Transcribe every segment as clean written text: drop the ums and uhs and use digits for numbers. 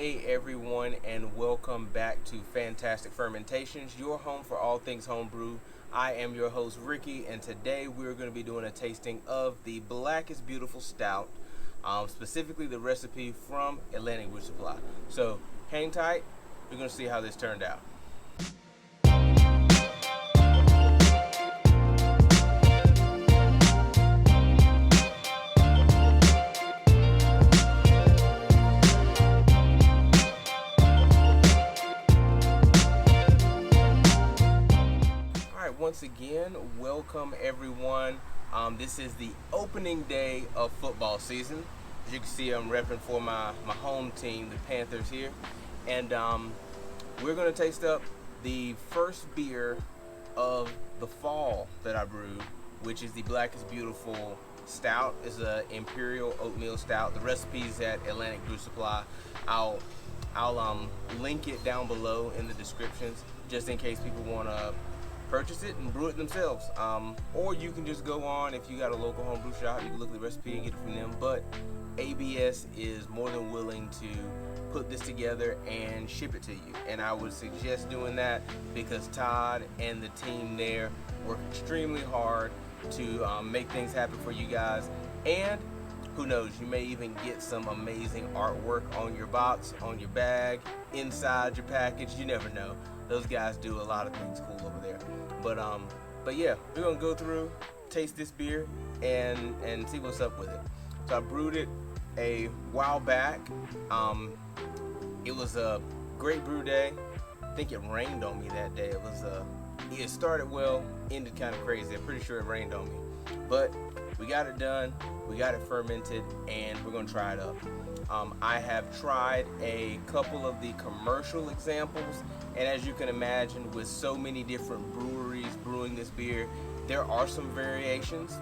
Hey everyone, and welcome back to Fantastic Fermentations, your home for all things homebrew. I am your host Ricky, and today we're going to be doing a tasting of the Blackest Beautiful Stout, specifically the recipe from Atlantic Brew Supply. So hang tight, we're going to see how this turned out. Once again, welcome everyone. This is the opening day of football season. As you can see, I'm repping for my home team, the Panthers here. And we're going to taste up the first beer of the fall that I brewed, which is the Blackest Beautiful Stout. It's an Imperial Oatmeal Stout. The recipe's at Atlantic Brew Supply. I'll link it down below in the descriptions, just in case people want to purchase it and brew it themselves, or you can just go on, if you got a local homebrew shop, you can look at the recipe and get it from them. But ABS is more than willing to put this together and ship it to you, and I would suggest doing that because Todd and the team there work extremely hard to make things happen for you guys. And who knows, you may even get some amazing artwork on your box, on your bag, inside your package. You never know. Those guys do a lot of things cool over there. But yeah, we're gonna go through, taste this beer, and see what's up with it. So I brewed it a while back. It was a great brew day. I think it rained on me that day. It started well, ended kind of crazy. I'm pretty sure it rained on me, but we got it done. We got it fermented, and we're gonna try it up. I have tried a couple of the commercial examples, and as you can imagine, with so many different breweries brewing this beer, there are some variations.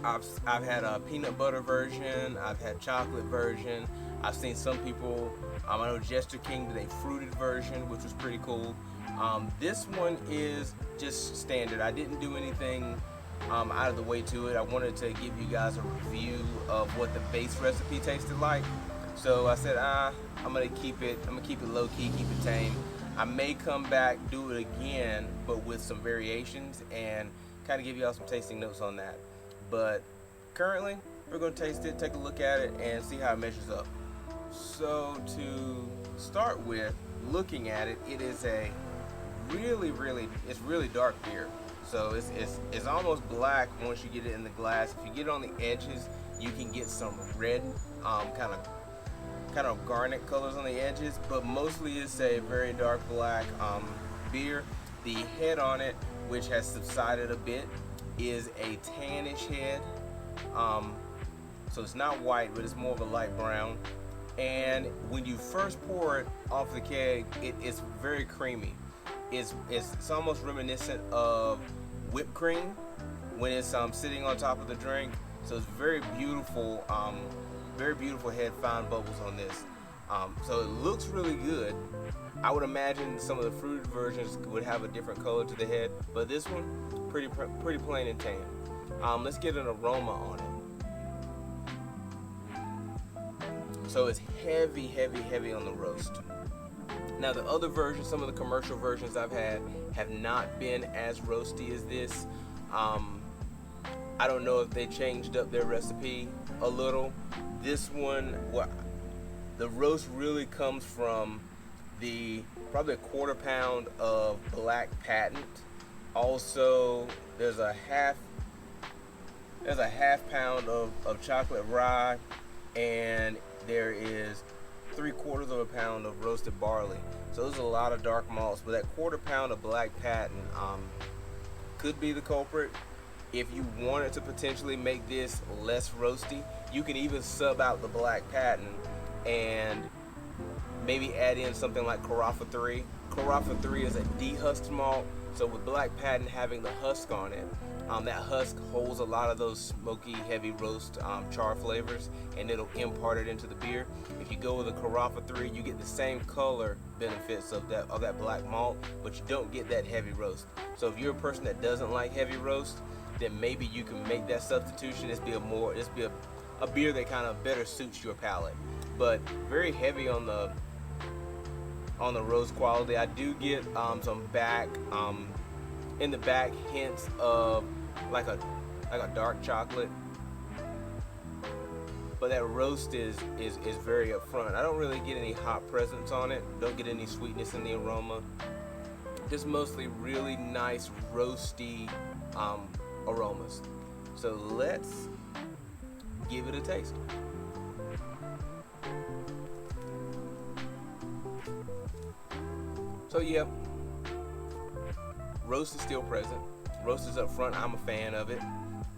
I've had a peanut butter version, I've had chocolate version, I've seen some people, I know Jester King did a fruited version, which was pretty cool. This one is just standard. I didn't do anything out of the way to it. I wanted to give you guys a review of what the base recipe tasted like. So I said, I'm gonna keep it low key, keep it tame. I may come back, do it again, but with some variations, and kind of give y'all some tasting notes on that. But currently, we're gonna taste it, take a look at it, and see how it measures up. So to start with, looking at it, it is a it's really dark beer. So it's almost black once you get it in the glass. If you get it on the edges, you can get some red, kind of garnet colors on the edges, but mostly it's a very dark black beer. The head on it, which has subsided a bit, is a tannish head. So it's not white, but it's more of a light brown. And when you first pour it off the keg, it's very creamy. It's almost reminiscent of whipped cream when it's sitting on top of the drink. So it's very beautiful head, fine bubbles on this. So it looks really good. I would imagine some of the fruited versions would have a different color to the head, but this one pretty plain and tan. Let's get an aroma on it. So it's heavy on the roast. Now the other versions, some of the commercial versions I've had, have not been as roasty as this. I don't know if they changed up their recipe a little. This one, the roast really comes from probably a quarter pound of black patent. Also, there's a half pound of chocolate rye, and there is 3/4 of a pound of roasted barley. So there's a lot of dark malts, but that quarter pound of black patent could be the culprit. If you wanted to potentially make this less roasty, you can even sub out the black patent and maybe add in something like Carafa 3. Carafa 3 is a dehusked malt, so with black patent having the husk on it, that husk holds a lot of those smoky, heavy roast char flavors, and it'll impart it into the beer. If you go with a Carafa 3, you get the same color benefits of that black malt, but you don't get that heavy roast. So if you're a person that doesn't like heavy roast, then maybe you can make that substitution. This be a beer that kind of better suits your palate. but very heavy on the roast quality. I do get some back in the back hints of like a dark chocolate, but that roast is very upfront. I don't really get any hop presence on it. Don't get any sweetness in the aroma. Just mostly really nice roasty aromas. So let's give it a taste. So yeah, roast is still present. Roast is up front. I'm a fan of it.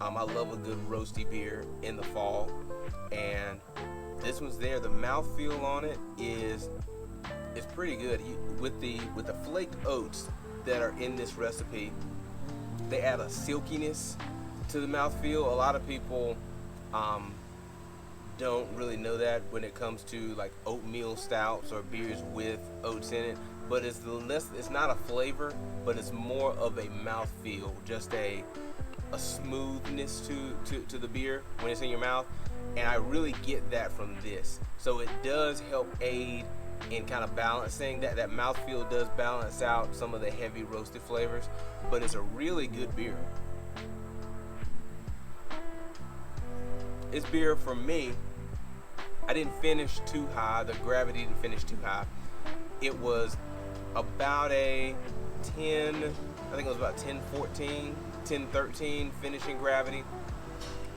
I love a good roasty beer in the fall, and this one's there. The mouthfeel on it is pretty good. With the flaked oats that are in this recipe, they add a silkiness to the mouthfeel. A lot of people don't really know that when it comes to like oatmeal stouts or beers with oats in it. But it's not a flavor, but it's more of a mouthfeel, just a smoothness to the beer when it's in your mouth, and I really get that from this. So it does help aid in kind of balancing that mouthfeel. Does balance out some of the heavy roasted flavors, but it's a really good beer. This beer for me, I didn't finish too high. The gravity didn't finish too high. It was about a 10, I think it was about 10-14, 10-13 finishing gravity,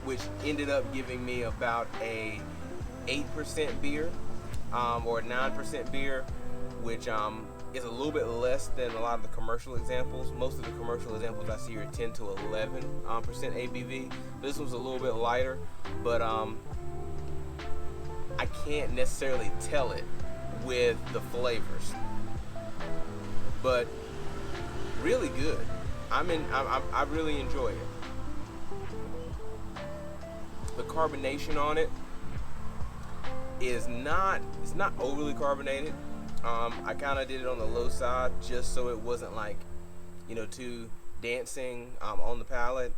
which ended up giving me about a 8% beer, or a 9% beer, which is a little bit less than a lot of the commercial examples. Most of the commercial examples I see are 10 to 11% ABV. This one's a little bit lighter, but I can't necessarily tell it with the flavors, but really good. I really enjoy it. The carbonation on it is it's not overly carbonated. I kind of did it on the low side just so it wasn't like, too dancing on the palate,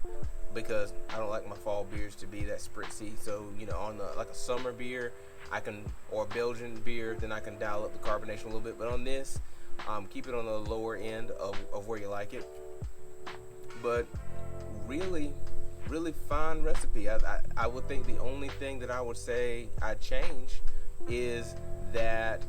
because I don't like my fall beers to be that spritzy. So on like a summer beer, or Belgian beer, then I can dial up the carbonation a little bit. But on this, keep it on the lower end of where you like it. But really, really fine recipe. I would think the only thing that I would say I'd change is that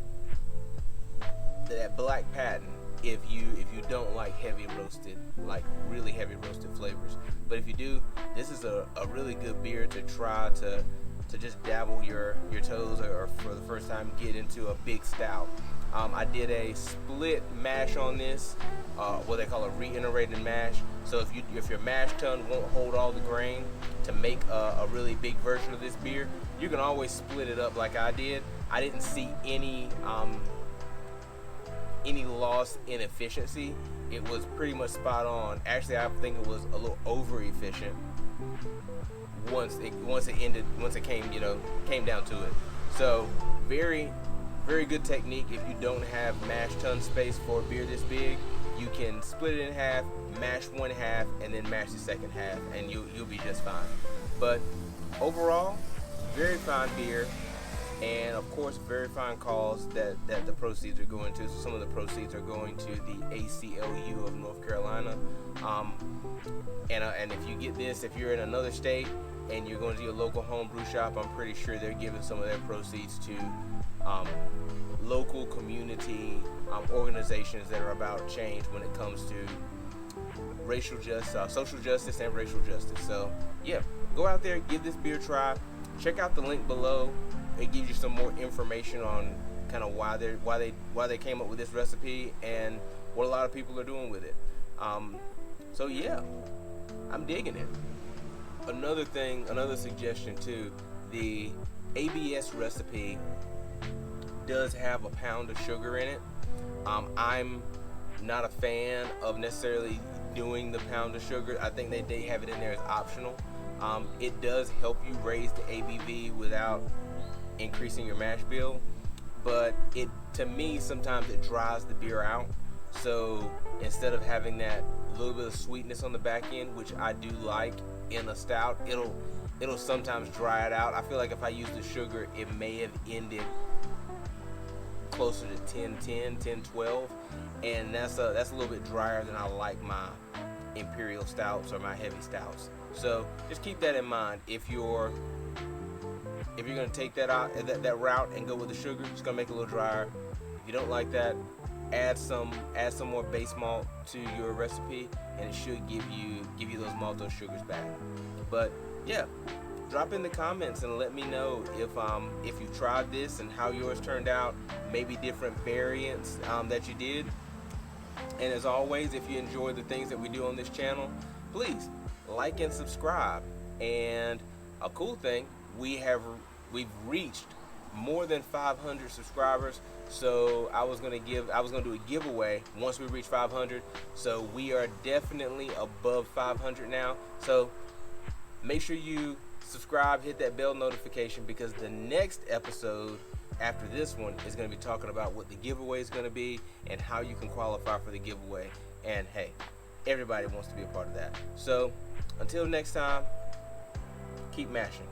black patent. If you don't like heavy roasted, like really heavy roasted flavors, but if you do, this is a really good beer to try to just dabble your toes, or for the first time get into a big stout. I did a split mash on this, what they call a reiterated mash. So if your mash tun won't hold all the grain to make a really big version of this beer, you can always split it up like I did. I didn't see any loss in efficiency. It was pretty much spot on. Actually, I think it was a little over efficient once it came down to it. So very, very good technique. If you don't have mash tun space for a beer this big, you can split it in half, mash one half, and then mash the second half, and you'll be just fine. But overall, very fine beer. And of course, very fine cause that the proceeds are going to. So some of the proceeds are going to the ACLU of North Carolina. And if you get this, if you're in another state and you're going to your local home brew shop, I'm pretty sure they're giving some of their proceeds to local community organizations that are about change when it comes to racial justice, social justice, and racial justice. So yeah, go out there, give this beer a try. Check out the link below. It gives you some more information on kind of why they came up with this recipe and what a lot of people are doing with it. So yeah, I'm digging it. Another suggestion too, the ABS recipe does have a pound of sugar in it. I'm not a fan of necessarily doing the pound of sugar. I think they have it in there as optional. It does help you raise the ABV without increasing your mash bill, but to me sometimes it dries the beer out. So instead of having that little bit of sweetness on the back end, which I do like in a stout, it'll it'll sometimes dry it out. I feel like if I use the sugar, it may have ended closer to 10-12, and that's a little bit drier than I like my imperial stouts or my heavy stouts. So just keep that in mind. If you're gonna take that route and go with the sugar, it's gonna make it a little drier. If you don't like that, add some more base malt to your recipe, and it should give you those maltose sugars back. But yeah, drop in the comments and let me know if you tried this and how yours turned out, maybe different variants that you did. And as always, if you enjoy the things that we do on this channel, please like and subscribe. And a cool thing, we've reached more than 500 subscribers. So I was gonna do a giveaway once we reach 500. So we are definitely above 500 now. So make sure you subscribe, hit that bell notification, because the next episode after this one is going to be talking about what the giveaway is going to be and how you can qualify for the giveaway. And hey, everybody wants to be a part of that. So until next time, keep mashing.